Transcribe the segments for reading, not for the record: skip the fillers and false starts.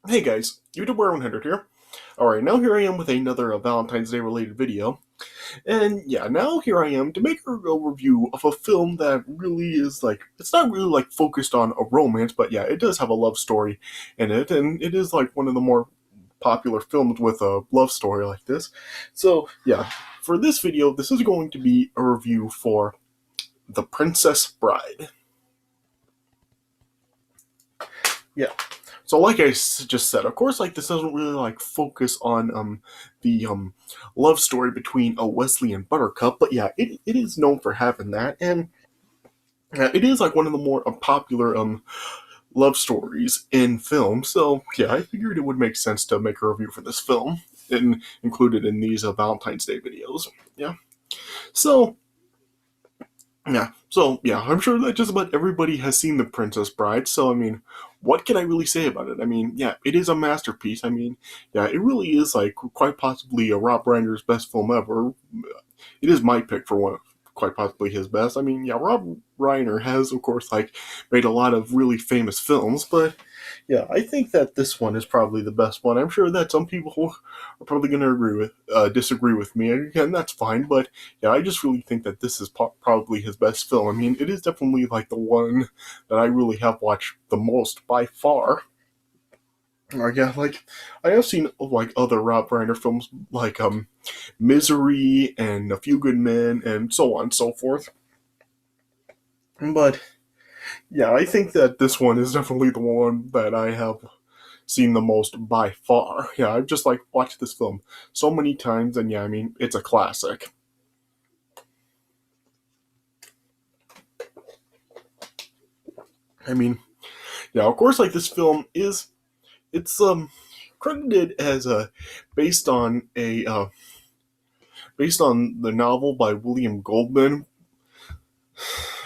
Hey guys, YouTuber 100 here. Alright, now here I am with another Valentine's Day related video. And yeah, now here I am to make a review of a film that really is it's not really focused on a romance, but yeah, it does have a love story in it, and it is like one of the more popular films with a love story like this. So yeah, for this video, this is going to be a review for The Princess Bride. Yeah. So, like I just said, of course, this doesn't really focus on the love story between Wesley and Buttercup, but yeah, it is known for having that, and it is like one of the more popular love stories in film. So yeah, I figured it would make sense to make a review for this film and include it in these Valentine's Day videos. Yeah. So yeah, I'm sure that just about everybody has seen The Princess Bride, so I mean, what can I really say about it? I mean, yeah, it is a masterpiece. I mean, yeah, it really is like quite possibly a Rob Reiner's best film ever. It is my pick for one, quite possibly his best. I mean, yeah, Rob Reiner has, of course, made a lot of really famous films, but yeah, I think that this one is probably the best one. I'm sure that some people are probably going to disagree with me, and that's fine. But yeah, I just really think that this is probably his best film. I mean, it is definitely like the one that I really have watched the most by far. Or yeah, I have seen other Rob Reiner films Misery and A Few Good Men and so on and so forth. But yeah, I think that this one is definitely the one that I have seen the most by far. Yeah, I've just watched this film so many times, and yeah, I mean, it's a classic. I mean, yeah, of course, this film is it's credited as based on a based on the novel by William Goldman,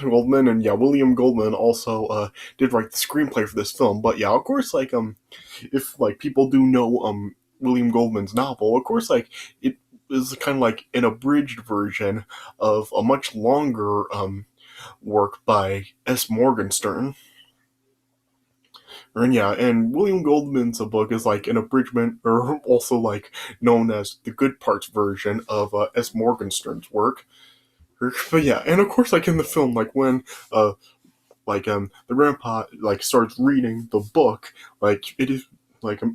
and yeah, William Goldman also did write the screenplay for this film. But yeah, of course, if people do know William Goldman's novel, of course, it is kind of like an abridged version of a much longer work by S. Morgenstern. And yeah, and William Goldman's book is like an abridgment, or also known as the Good Parts version of S. Morgenstern's work. But yeah, and of course, in the film, when the grandpa starts reading the book, it is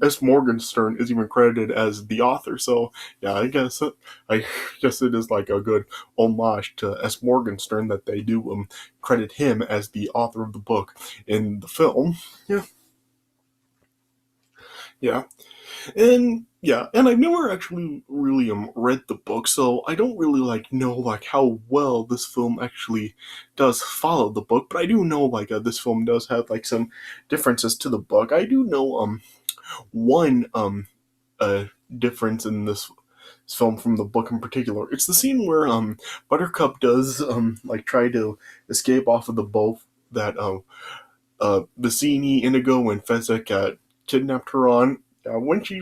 S. Morgenstern is even credited as the author. So yeah, I guess it is like a good homage to S. Morgenstern that they do credit him as the author of the book in the film. Yeah, yeah. And yeah, and I've never actually really read the book, so I don't really know how well this film actually does follow the book. But I do know this film does have some differences to the book. I do know one uh difference in this film from the book in particular. It's the scene where Buttercup does try to escape off of the boat that Vicini, Inigo, and Fezzik kidnapped her on. When she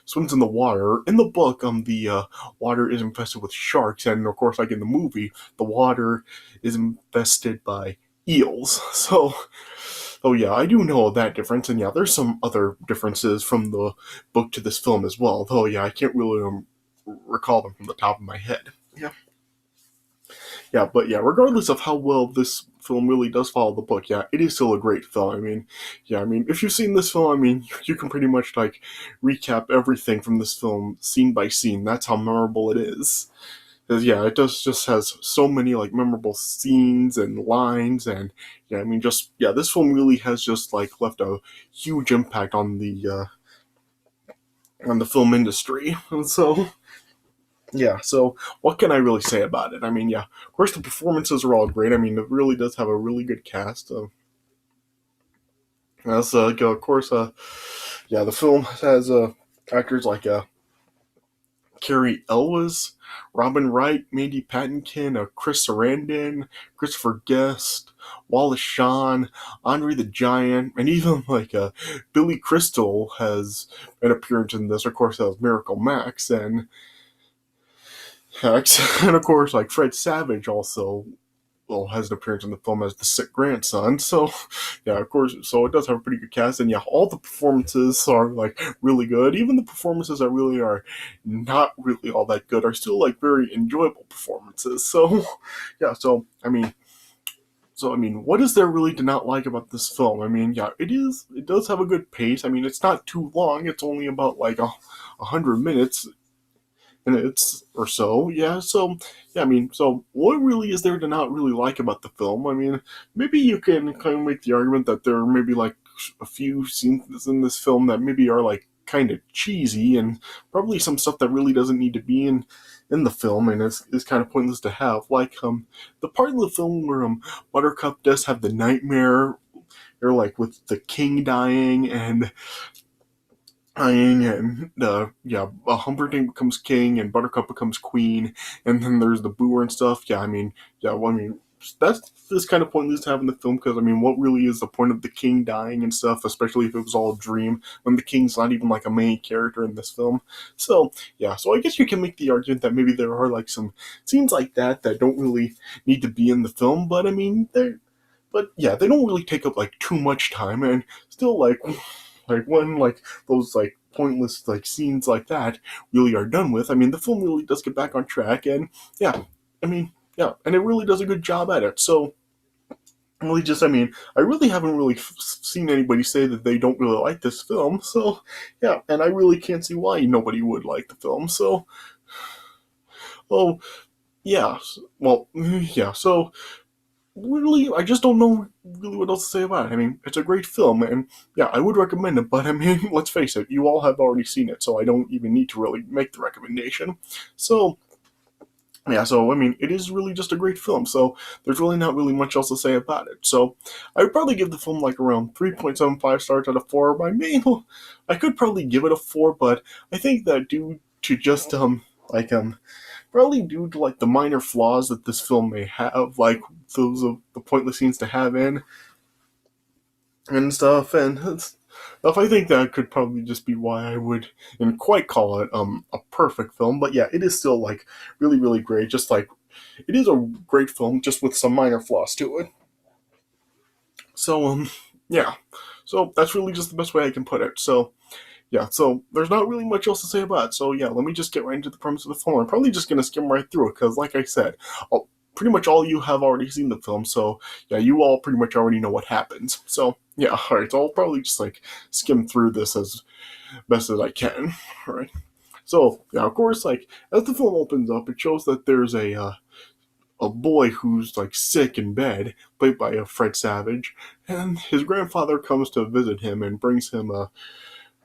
swims in the water, in the book, the water is infested with sharks, and of course, in the movie, the water is infested by eels. So yeah, I do know that difference, and yeah, there's some other differences from the book to this film as well. Though yeah, I can't really recall them from the top of my head. Yeah. Yeah, but yeah, regardless of how well this film really does follow the book, yeah, it is still a great film. I mean, yeah, I mean, if you've seen this film, I mean, you can pretty much recap everything from this film scene by scene. That's how memorable it is. 'Cause, yeah, it does just has so many memorable scenes and lines, and yeah, I mean, just yeah, this film really has just left a huge impact on the film industry. And so yeah, so what can I really say about it? I mean, yeah, of course the performances are all great. I mean, it really does have a really good cast. As of course, yeah, the film has actors like Carrie Elwes, Robin Wright, Mandy Patinkin, Chris Sarandon, Christopher Guest, Wallace Shawn, Andre the Giant, and even Billy Crystal has an appearance in this. Of course, as Miracle Max, and and of course Fred Savage also well, has an appearance in the film as the sick grandson. So, yeah, of course, so it does have a pretty good cast, and yeah, all the performances are like really good. Even the performances that really are not really all that good are still like very enjoyable performances. So, yeah, what is there really to not like about this film? I mean, yeah, it does have a good pace. I mean, it's not too long. It's only about like 100 minutes, or so. Yeah, so yeah, so what really is there to not really like about the film? I mean, maybe you can kind of make the argument that there are maybe like a few scenes in this film that maybe are like kind of cheesy, and probably some stuff that really doesn't need to be in the film, and is kind of pointless to have. Like the part of the film where Buttercup does have the nightmare, or like with the king dying, and Humperdinck becomes king and Buttercup becomes queen, and then there's the Booer and stuff. That's this kind of pointless to have in the film, because what really is the point of the king dying and stuff, especially if it was all a dream when the king's not even like a main character in this film. So yeah, so I guess you can make the argument that maybe there are like some scenes like that don't really need to be in the film, but they don't really take up like too much time, and still like when like those like pointless like scenes like that really are done with, the film really does get back on track, and yeah, and it really does a good job at it. So really just I really haven't really seen anybody say that they don't really like this film. So yeah, and I really can't see why nobody would like the film. So oh yeah, well yeah, so really, I just don't know really what else to say about it. It's a great film, and yeah, I would recommend it, but let's face it, you all have already seen it, so I don't even need to really make the recommendation. So, yeah, so, it is really just a great film, so there's really not really much else to say about it. So, I would probably give the film like around 3.75 stars out of 4. I could probably give it a 4, but I think that due to just, probably due to like the minor flaws that this film may have, like those of the pointless scenes to have in and stuff, and stuff. I think that could probably just be why I wouldn't quite call it a perfect film. But yeah, it is still like really really great. Just like it is a great film, just with some minor flaws to it. So yeah, so that's really just the best way I can put it. So yeah, so there's not really much else to say about it. So yeah, let me just get right into the premise of the film. I'm probably just gonna skim right through it, because, like I said, pretty much all you have already seen the film. So yeah, you all pretty much already know what happens. So yeah, all right. So I'll probably just like skim through this as best as I can. All right. So yeah, of course, like as the film opens up, it shows that there's a boy who's like sick in bed, played by Fred Savage, and his grandfather comes to visit him and brings him a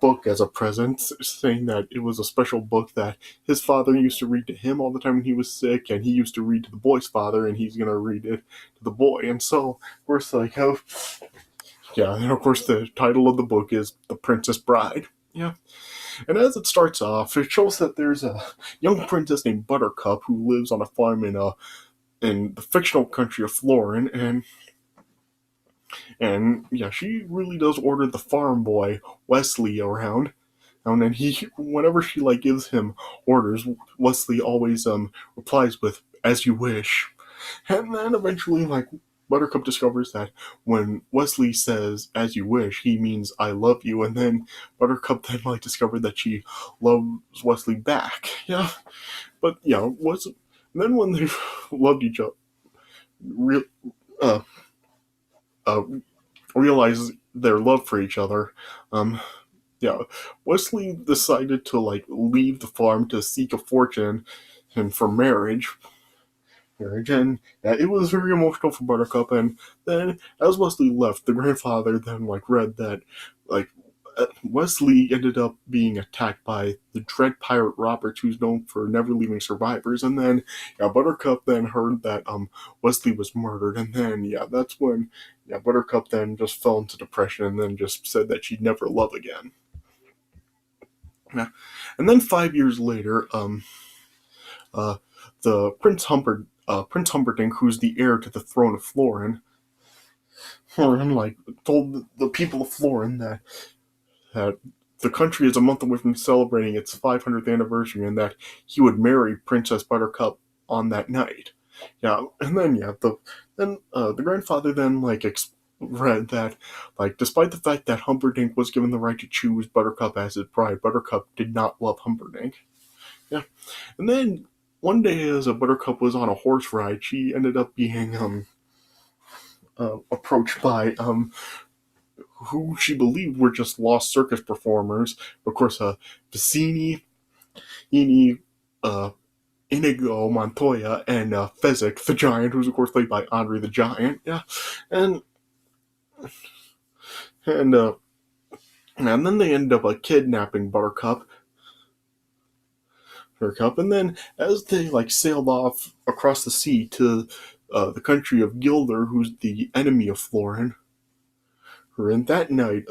book as a present, saying that it was a special book that his father used to read to him all the time when he was sick, and he used to read to the boy's father, and he's gonna read it to the boy. And so, of course, and of course, the title of the book is The Princess Bride. Yeah. And as it starts off, it shows that there's a young princess named Buttercup who lives on a farm in the fictional country of Florin, and yeah, she really does order the farm boy Wesley around. And then whenever she like gives him orders, Wesley always replies with "as you wish." And then eventually, like Buttercup discovers that when Wesley says "as you wish," he means "I love you." And then Buttercup then like discovered that she loves Wesley back. Yeah, but yeah, then when they loved each other, real uh, uh, realize their love for each other, um, yeah, Wesley decided to like leave the farm to seek a fortune and for marriage, and yeah, it was very emotional for Buttercup. And then as Wesley left, the grandfather then like read that like Wesley ended up being attacked by the dread pirate Roberts, who's known for never leaving survivors. And then yeah, Buttercup then heard that Wesley was murdered, and then yeah, that's when yeah, Buttercup then just fell into depression and then just said that she'd never love again. Yeah. And then 5 years later, uh, the Prince Humperdinck, who's the heir to the throne of Florin, like told the people of Florin that the country is a month away from celebrating its 500th anniversary, and that he would marry Princess Buttercup on that night. Yeah, and then the grandfather then read that despite the fact that Humperdinck was given the right to choose Buttercup as his bride, Buttercup did not love Humperdinck. Yeah, and then one day as a Buttercup was on a horse ride, she ended up being approached by who she believed were just lost circus performers. Of course, Vicini, Ini, uh, Inigo Montoya, and Fezzik the Giant, who's of course played by Andre the Giant. Yeah, and and uh, and then they end up kidnapping Buttercup, and then as they sailed off across the sea to the country of Gilder, who's the enemy of Florin, and that night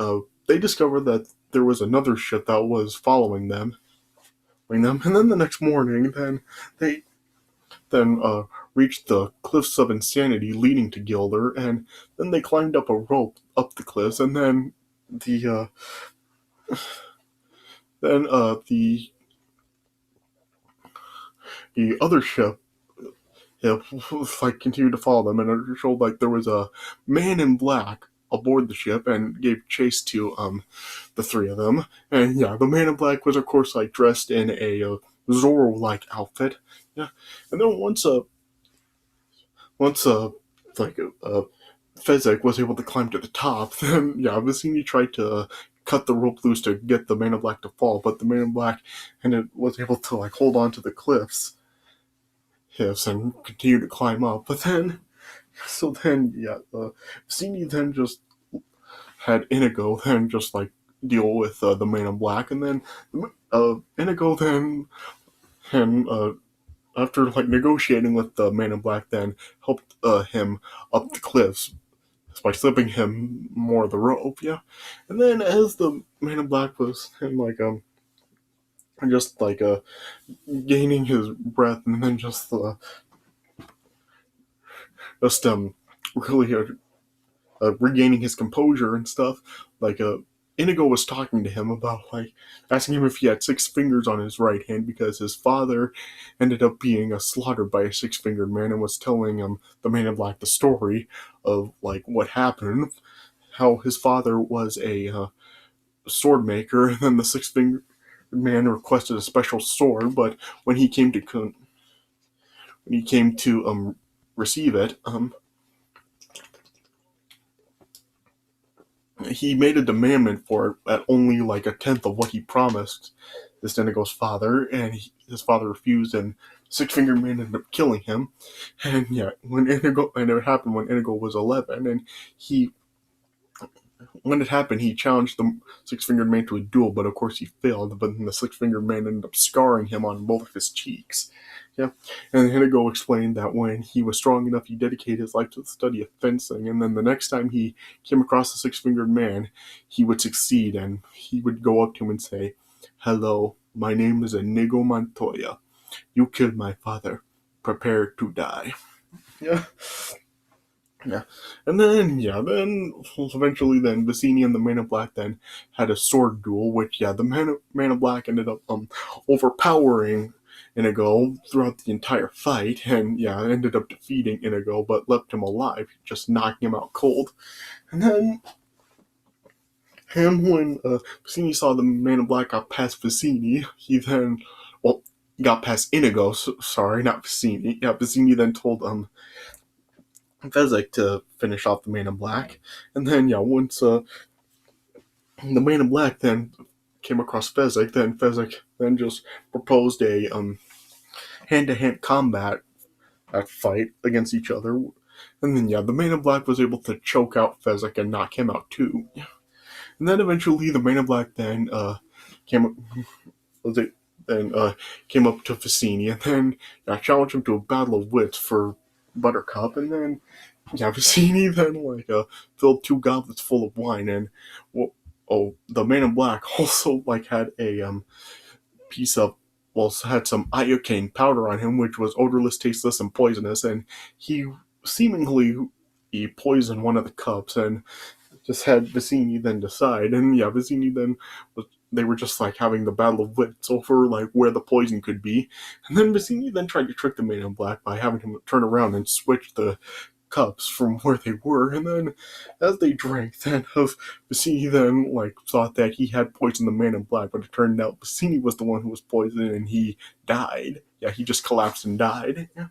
they discovered that there was another ship that was following them, and then the next morning, they then reached the cliffs of insanity leading to Gilder, and then they climbed up a rope up the cliffs, and then the then the other ship, yeah, continued to follow them, and it showed there was a man in black aboard the ship and gave chase to the three of them. And yeah, the man in black was of course dressed in a Zorro like outfit. Yeah, and then once like Fezzik was able to climb to the top, then yeah, Vicini tried to cut the rope loose to get the Man in Black to fall, but the Man in Black was able to hold on to the cliffs, yes, and continue to climb up. But then, yeah, Vicini then just had Inigo then just deal with the Man in Black, and then Inigo then and after negotiating with the Man in Black, then helped him up the cliffs by slipping him more of the rope, yeah. And then as the Man in Black was just gaining his breath, and then just really regaining his composure and stuff, Inigo was talking to him about asking him if he had six fingers on his right hand because his father ended up being slaughtered by a six-fingered man, and was telling the Man in Black the story of what happened, how his father was a sword maker, and then the six-fingered man requested a special sword, but when he came to receive it, he made a demand for it at only a tenth of what he promised this Inigo's father, and his father refused, and Six Finger Man ended up killing him. And yeah, and it happened when Inigo was 11, and when it happened, he challenged the Six Fingered Man to a duel, but of course he failed. But then the Six Fingered Man ended up scarring him on both of his cheeks. Yeah, and Inigo explained that when he was strong enough, he dedicated his life to the study of fencing, and then the next time he came across the Six Fingered Man, he would succeed, and he would go up to him and say, "Hello, my name is Inigo Montoya. You killed my father. Prepare to die." Yeah. Yeah, and then eventually Vicini and the Man in Black then had a sword duel, which the Man in Black ended up overpowering Inigo throughout the entire fight, and ended up defeating Inigo, but left him alive, just knocking him out cold. And then, when Vicini saw the Man in Black got past Vicini, he then got past Inigo. Sorry, not Vicini. Yeah, Vicini then told Fezzik to finish off the Man in Black, and then once the Man in Black then came across Fezzik, then Fezzik then just proposed a hand-to-hand combat fight against each other, and then the Man in Black was able to choke out Fezzik and knock him out too. And then eventually the Man in Black then came was it then came up to Vicini, and then challenged him to a battle of wits for Buttercup, and then Vicini then filled two goblets full of wine, and the Man in Black also had a piece of had some iocane powder on him, which was odorless, tasteless, and poisonous, and he poisoned one of the cups, and just had Vicini then decide, and Vicini then was they were just like having the battle of wits over like where the poison could be. And then Vizzini then tried to trick the Man in Black by having him turn around and switch the cups from where they were, and then as they drank, then Vizzini then like thought that he had poisoned the Man in Black, but it turned out Vizzini was the one who was poisoned, and he died. Yeah, he just collapsed and died. Yeah.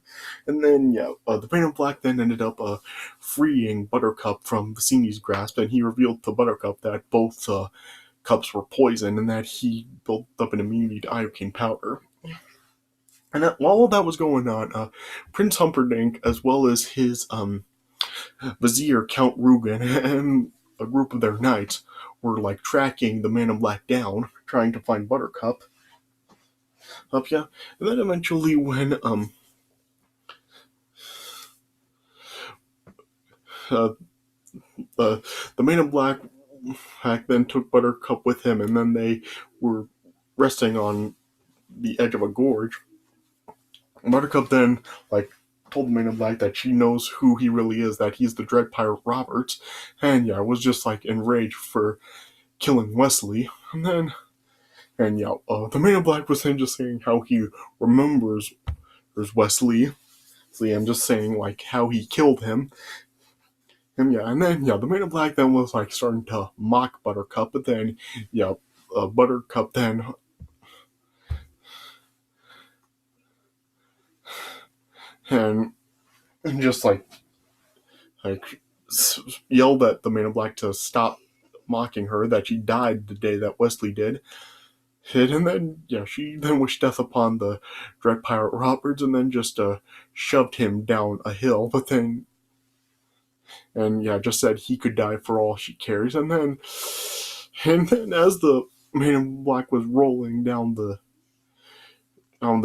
And then the Man in Black then ended up freeing Buttercup from Vizzini's grasp, and he revealed to Buttercup that both cups were poisoned, and that he built up an immunity to iocane powder. And while all that was going on, Prince Humperdinck, as well as his vizier Count Rugen, and a group of their knights, were like tracking the Man in Black down, trying to find Buttercup. And then eventually, when the Man in Black then took Buttercup with him, and then they were resting on the edge of a gorge. Buttercup then told the Man in Black that she knows who he really is, that he's the Dread Pirate Roberts, and was just enraged for killing Wesley. And the Man in Black was then just saying how he remembers Wesley, and just saying how he killed him. And then the Man in Black then was starting to mock Buttercup, but then Buttercup then and just yelled at the Man in Black to stop mocking her, that she died the day that Wesley did. And then she then wished death upon the Dread Pirate Roberts, and then just shoved him down a hill, but then just said he could die for all she cares. And then as the Man in Black was rolling down the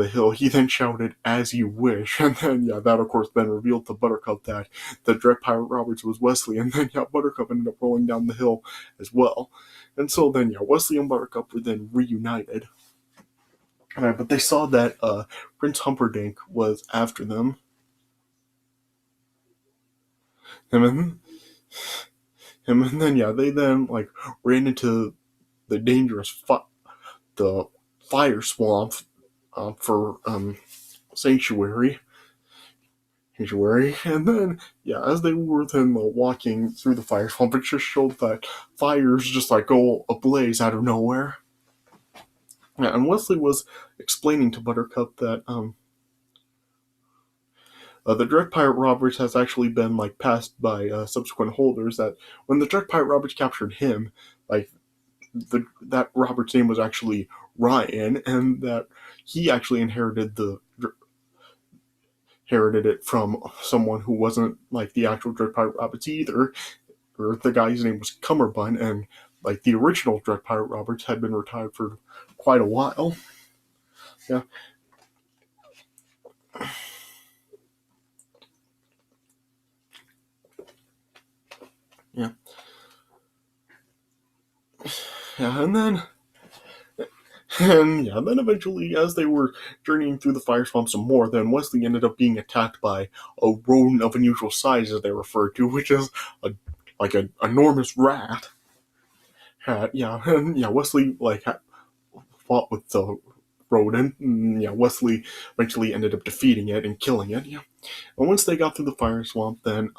hill, he then shouted, "As you wish." And then that of course then revealed to Buttercup that the Dread Pirate Roberts was Wesley, and then Buttercup ended up rolling down the hill as well. And so then Wesley and Buttercup were then reunited. But they saw that Prince Humperdinck was after them. And then they then ran into the dangerous the fire swamp for sanctuary. And then as they were then walking through the fire swamp, it just showed that fires just go ablaze out of nowhere. And Wesley was explaining to Buttercup that the Dread Pirate Roberts has actually been passed by subsequent holders, that when the Dread Pirate Roberts captured him, that Robert's name was actually Ryan, and that he actually inherited it from someone who wasn't the actual Dread Pirate Roberts either, or the guy's name was Cummerbund, and the original Dread Pirate Roberts had been retired for quite a while. Yeah. And then eventually, as they were journeying through the fire swamp some more, then Wesley ended up being attacked by a rodent of unusual size, as they refer to, which is an enormous rat. Wesley fought with the rodent. Wesley eventually ended up defeating it and killing it. And once they got through the fire swamp, then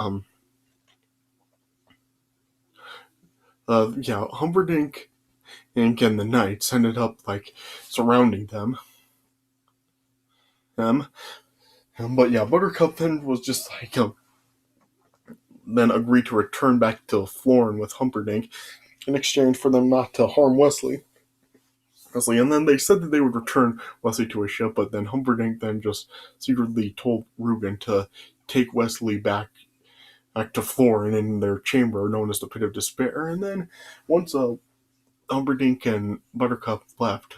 Humperdinck and the knights ended up surrounding them. But Buttercup then was just then agreed to return back to Florin with Humperdinck in exchange for them not to harm Wesley. And then they said that they would return Wesley to his ship, but then Humperdinck then just secretly told Rugen to take Wesley back to Florin in their chamber known as the Pit of Despair. And then once Humperdinck and Buttercup left,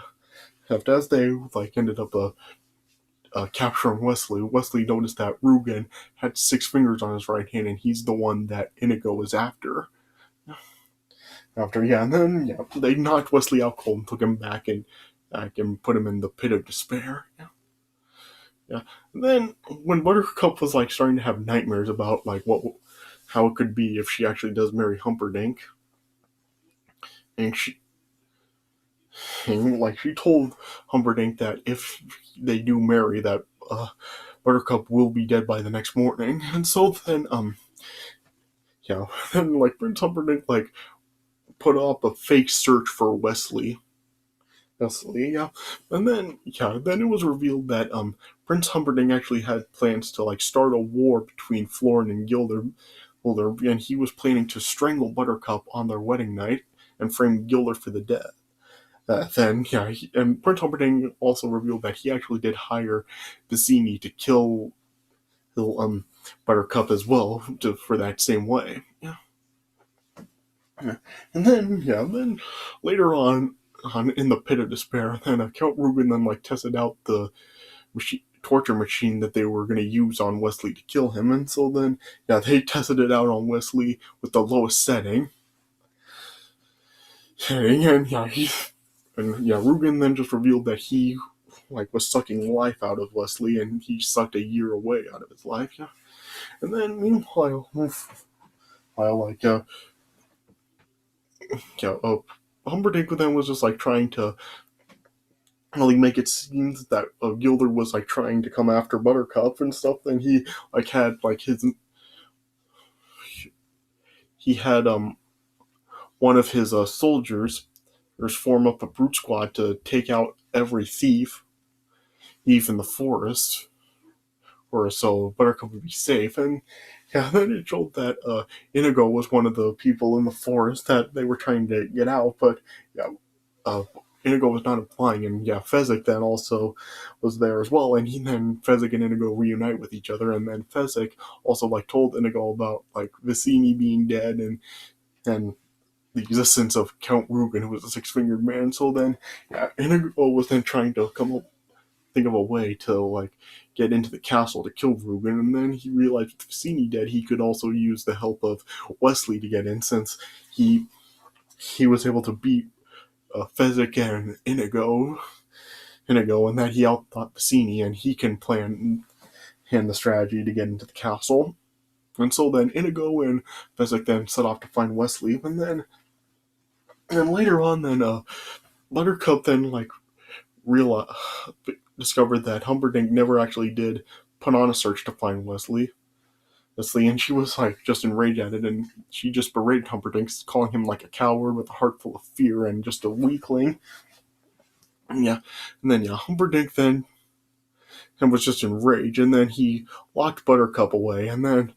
as they ended up capturing Wesley noticed that Rugen had 6 fingers on his right hand, and he's the one that Inigo is after. And then they knocked Wesley out cold and took him back and put him in the Pit of Despair. And then when Buttercup was starting to have nightmares about how it could be if she actually does marry Humperdinck, and And, like, she told Humperdinck that if they do marry, that Buttercup will be dead by the next morning. And so then, yeah, then like Prince Humperdinck like put up a fake search for Wesley, yeah. And then then it was revealed that Prince Humperdinck actually had plans to like start a war between Florin and Gilder, and he was planning to strangle Buttercup on their wedding night and frame Gilder for the death. And Prince Humperdinck also revealed that he actually did hire Vizzini to kill Buttercup as well for that same way. Yeah. And then later on in the pit of despair, then Count Rugen then like tested out the torture machine that they were going to use on Wesley to kill him, and so then they tested it out on Wesley with the lowest setting, Rugen then just revealed that he like was sucking life out of Wesley, and he sucked a year away out of his life, And then meanwhile, while Humperdinck then was just like trying to really make it seem that Gilder was like trying to come after Buttercup and stuff. Then he like had like he had one of his soldiers form up a brute squad to take out every thief in the forest, or so Buttercup would be safe. And then it showed that Inigo was one of the people in the forest that they were trying to get out, but Inigo was not applying, and Fezzik then also was there as well, and then Fezzik and Inigo reunite with each other, and then Fezzik also like told Inigo about like Vizzini being dead and the existence of Count Rugen, who was a six-fingered man. So then, Inigo was then trying to think of a way to like get into the castle to kill Rugen, and then he realized with Vizzini dead, he could also use the help of Wesley to get in, since he was able to beat Fezzik and Inigo, and that he outthought Vizzini, and he can plan the strategy to get into the castle. And so then Inigo and Fezzik then set off to find Wesley, and then later on, then Buttercup then like realized discovered that Humperdinck never actually did put on a search to find Wesley, and she was like just enraged at it, and she just berated Humperdinck, calling him like a coward with a heart full of fear and just a weakling. And then Humperdinck then was just enraged, and then he locked Buttercup away, and then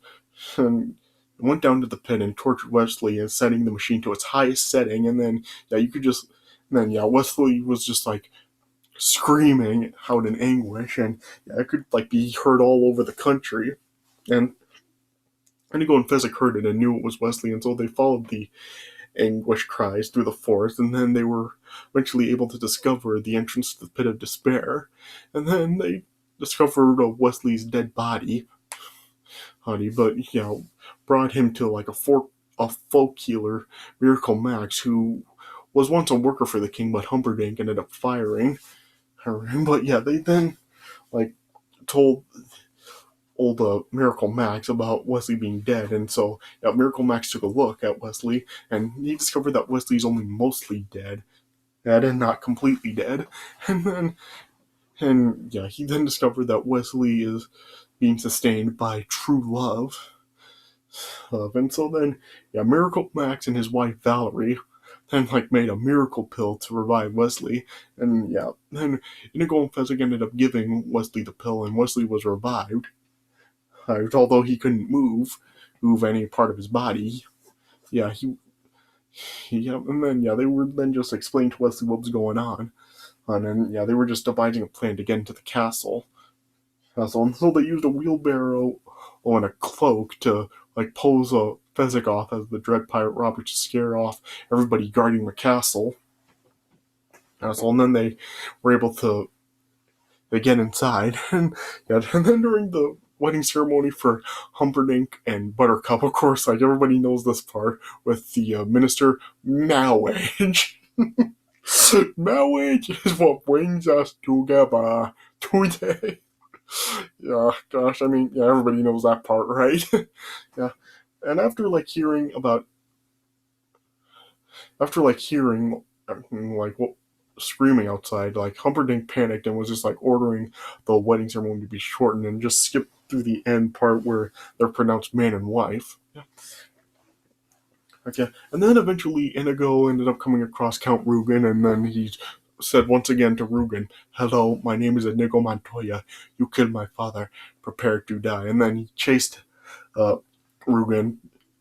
went down to the pit and tortured Wesley and setting the machine to its highest setting, and then you could just Wesley was just like screaming out in anguish, and it could like be heard all over the country. And Inigo and Fezzik heard it and knew it was Wesley, and so they followed the anguish cries through the forest, and then they were eventually able to discover the entrance to the pit of despair, and then they discovered Wesley's dead body, but brought him to like a folk healer, Miracle Max, who was once a worker for the king, but Humperdinck ended up firing her. But they then like told old Miracle Max about Wesley being dead, and so Miracle Max took a look at Wesley, and he discovered that Wesley's only mostly dead, and not completely dead. He then discovered that Wesley is being sustained by true love. And so then, Miracle Max and his wife Valerie then like made a miracle pill to revive Wesley, and then Inigo and Fezzik ended up giving Wesley the pill, and Wesley was revived. Although he couldn't move any part of his body. And then they were then just explaining to Wesley what was going on, and then they were just devising a plan to get into the castle. And so they used a wheelbarrow and a cloak to like pose a Fezzik off as the Dread Pirate Robert to scare off everybody guarding the castle. And then they were able to get inside, and then during the wedding ceremony for Humperdinck and Buttercup, of course, like everybody knows this part with the minister, marriage. Marriage is what brings us together today. Gosh, I mean, everybody knows that part, right? And after hearing like what screaming outside. Like Humperdinck panicked and was just like ordering the wedding ceremony to be shortened and just skipped through the end part where they're pronounced man and wife. Yeah. Okay, and then eventually Inigo ended up coming across Count Rugen, and then he said once again to Rugen, "Hello, my name is Inigo Montoya. You killed my father. Prepare to die." And then he chased uh, Rugen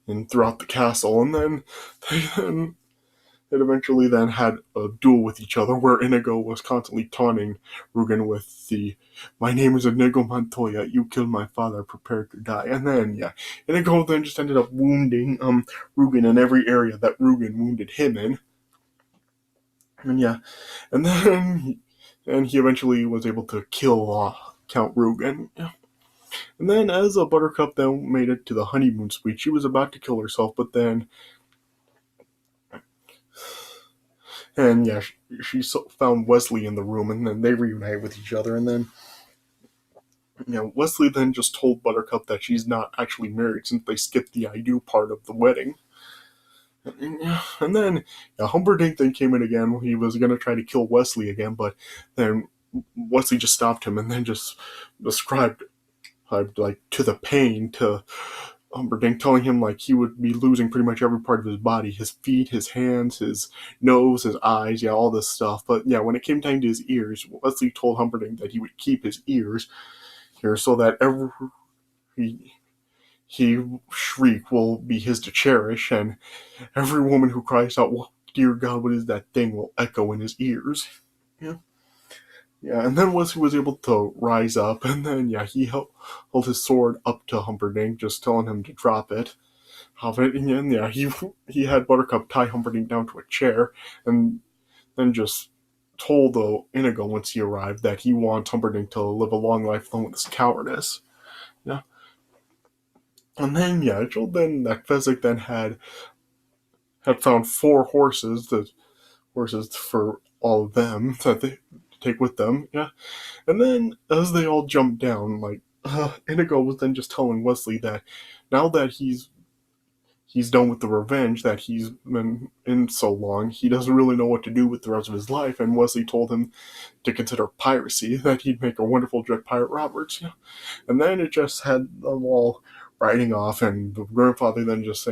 and throughout the castle, and then they eventually then had a duel with each other where Inigo was constantly taunting Rugen with the "My name is Inigo Montoya, you killed my father, prepare to die." And then yeah, Inigo then just ended up wounding Rugen in every area that Rugen wounded him in. And yeah, and then and he eventually was able to kill Count Rugen. Yeah. And then as a Buttercup then made it to the honeymoon suite, she was about to kill herself, but then and yeah, she found Wesley in the room, and then they reunited with each other. And then, Wesley then just told Buttercup that she's not actually married since they skipped the "I do" part of the wedding. And then Humperdinck then came in again. He was gonna try to kill Wesley again, but then Wesley just stopped him and then just described like to the pain to Humperdinck, telling him like he would be losing pretty much every part of his body, his feet, his hands, his nose, his eyes, all this stuff. But yeah, when it came time to his ears, Wesley told Humperdinck that he would keep his ears here so that every he shriek will be his to cherish, and every woman who cries out, "Well, dear God, what is that thing?" will echo in his ears. Yeah. Yeah, and then Wesley was able to rise up, and then he held his sword up to Humperdinck, just telling him to drop it. And then he had Buttercup tie Humperdinck down to a chair, and then just told Inigo once he arrived that he wants Humperdinck to live a long life alone with his cowardice. Yeah, and then it showed then that Fezzik then had found 4 horses, the horses for all of them that they take with them. Yeah. And then, as they all jumped down, Inigo was then just telling Wesley that now that he's done with the revenge that he's been in so long, he doesn't really know what to do with the rest of his life. And Wesley told him to consider piracy, that he'd make a wonderful Dread Pirate Roberts. Yeah. And then it just had them all riding off, and the grandfather then just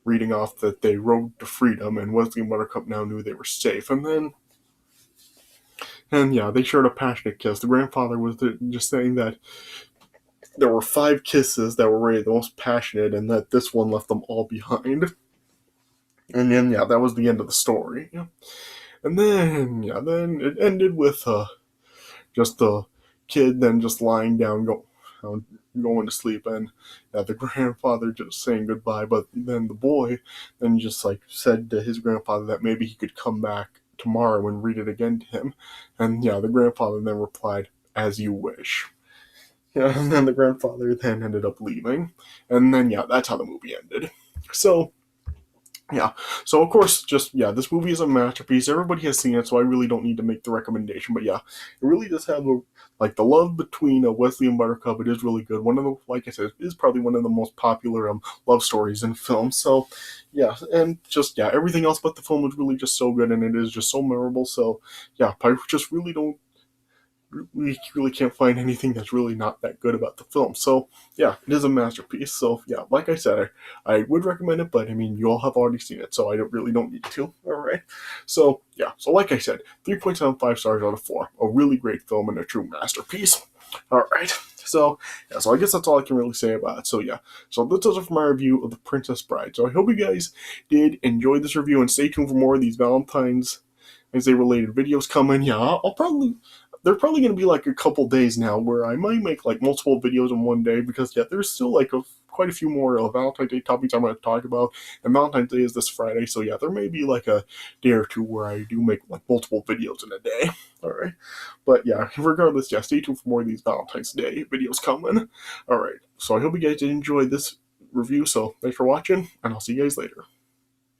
reading off that they rode to freedom, and Wesley and Buttercup now knew they were safe. And they shared a passionate kiss. The grandfather was just saying that there were 5 kisses that were rated the most passionate, and that this one left them all behind. And then, that was the end of the story. Yeah. And then, then it ended with just the kid then just lying down, going to sleep, and the grandfather just saying goodbye. But then the boy then just said to his grandfather that maybe he could come back tomorrow and read it again to him. And the grandfather then replied, "As you wish." Yeah, and then the grandfather then ended up leaving, and then that's how the movie ended. So so of course, just this movie is a masterpiece. Everybody has seen it, so I really don't need to make the recommendation. But it really does have the love between Wesley and Buttercup. It is really good. One of the, like I said, is probably one of the most popular love stories in film. So and just everything else but the film is really just so good, and it is just so memorable. So I just really don't. We really can't find anything that's really not that good about the film. So it is a masterpiece. So like I said, I would recommend it, but I mean, you all have already seen it, so I really don't need to. All right. So so like I said, 3.75 stars out of 4. A really great film and a true masterpiece. All right. So so I guess that's all I can really say about it. So so this is it for my review of The Princess Bride. So I hope you guys did enjoy this review, and stay tuned for more of these Valentine's Day related videos coming. I'll probably. They're probably going to be a couple days now where I might make multiple videos in one day, because there's still quite a few more Valentine's Day topics I'm going to talk about, and Valentine's Day is this Friday, so there may be a day or two where I do make multiple videos in a day. All right, but regardless, stay tuned for more of these Valentine's Day videos coming. All right, so I hope you guys did enjoy this review. So thanks for watching, and I'll see you guys later.